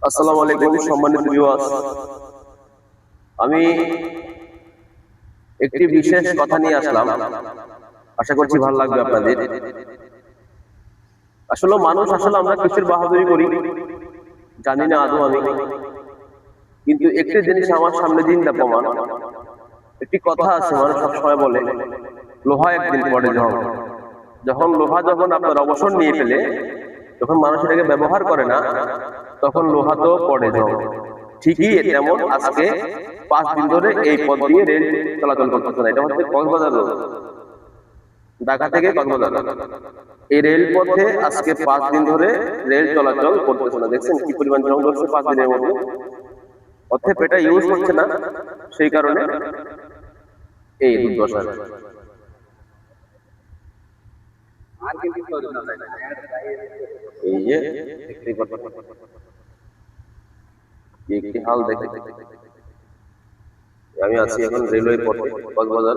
আসসালামু আলাইকুম সম্মানিত ভিউয়ার্স। আমি একটি বিশেষ কথা নিয়ে আসলাম, আশা করছি ভালো লাগবে আপনাদের। আসলে আমরা কিসের বাহাদুরি করি জানি না আদৌ আমি, কিন্তু একটি জিনিস আমার সামনে জিন্দা প্রমাণ। একটি কথা আছে, মানুষ সবসময় বলে লোহা একদিন পড়ে জং। যখন আপনার অবসর নিয়ে ফেলে, যখন মানুষ এটাকে ব্যবহার করে না, তখন লোহা তো পড়ে জং। ঠিকই তেমন আজকে 5 দিন ধরে এই পথ দিয়ে রেল চলাচল করতেছে না। এটা হচ্ছে কক্সবাজার রোড, ঢাকা থেকে কক্সবাজার। এই রেল পথে আজকে 5 দিন ধরে রেল চলাচল করতেছে না। দেখছেন কি পরিমাণ জং ধরছে 5 দিনের মধ্যে। অর্থাৎ এটা ইউজ হচ্ছে না, সেই কারণে এই দুর্দশা। এই যে দেখতেই পাচ্ছেন কি হাল দেখে। আমি আছি এখন রেলওয়ে পথে কক্সবাজার।